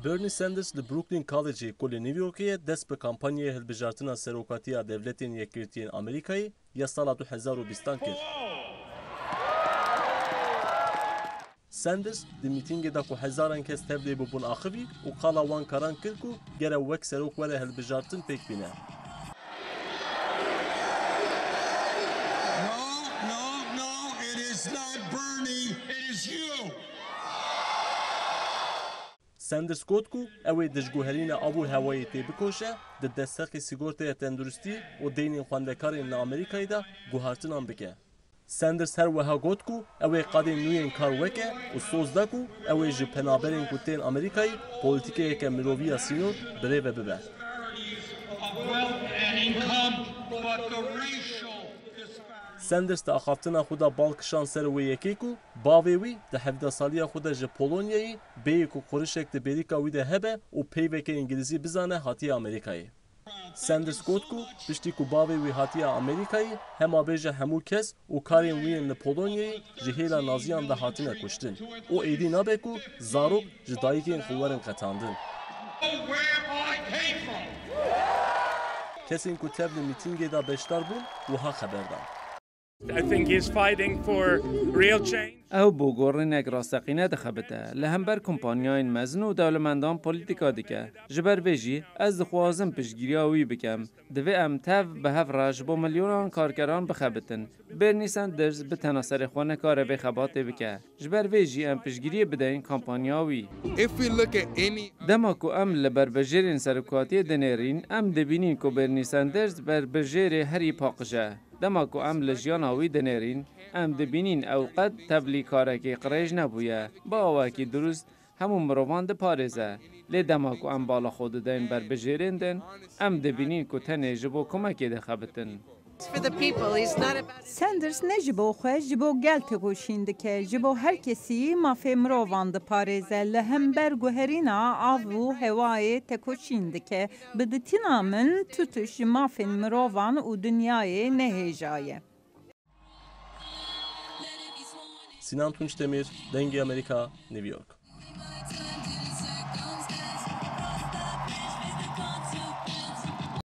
Bernie Sanders li Brooklyn Collegeê ku li New Yorkê dest bi kampanyayê hilbijartina serokatiya devletên Yekîtiyên Amerîkayê ya sala 2020 kir. Sanders di mîtingê de ku hezaran kes tevlê bibûn axivî û qala wan karan kir ku gere wek serok were hilbijartin pêk bîne. Sanders got ku ew ê dijguherîna av û hewayê tê bikoşe, di desteqê sîgortaya tenduristî û deynên xwendekarên li Amerîkayê de guhartinan bike. Sanders her wiha got ku ew ê qadên nû yên kar weke û soz da ku ew ê ji penaberên ku tên Amerîkayê polîtîkeyeke miroviya sînor birêve bibe. Sanders di axaftina xwe de bal kişan ser wê yekê ku bavê wî di 17 saliya xwe de ji Polonyayê bêyî ku xurişek di bêrîka wî de hebe û peyveke îngilîzî bizane hatiye Amerîkayê. Sanders got ku piştî ku bavê wî hatiye Amerîkayê hema bêje hemû kes û karên wî yên li Polonyayê ji hêla naziyan de hatine kuştin. O êdî nabe ku zarok ji dayîkên xwe werin qetandin. Kesên ku tev li mîtingê de beşdar bûn wiha xeber dan. I think he's fighting for real change. او بو گورنک راستقینه دخبته لهمبر کمپانیاین مزن و دولمندان پولیتیکا دیگه جبر بیجی از دخوازم پشگیریاوی بکم دوی ام تف به هف راج با میلیونان کارگران بخبتن برنی سندرز به تناصر خوانه کار بخبات بکه جبر بیجی ام پشگیری بدهین کمپانیاوی دما کو ام لبربجرین سرکواتی دنیرین ام دبینین کو برنی سندرز بربجر هری پاقجه دما کو ام لجیاناوی دنیرین ام دبینین اوقات تبلی کارکی قریج نبویه با آوکی درست همون مروان ده پارزه لی دما کو ام بالا خود دین بر بجیرندن ام دبینین کو تنه جبو کمکی ده خبتن. Sanders ne jibo xwe jibo gel tegoşîn dike jibo her kesî mafê mirovan diparêze li hember guherîna av û hewayê tekoşîn dike bi ditina min tutuş ji mafên mirovan û dinyayê nehêjaye. Sinan Tunçdemir, Dengê Amerika, New York.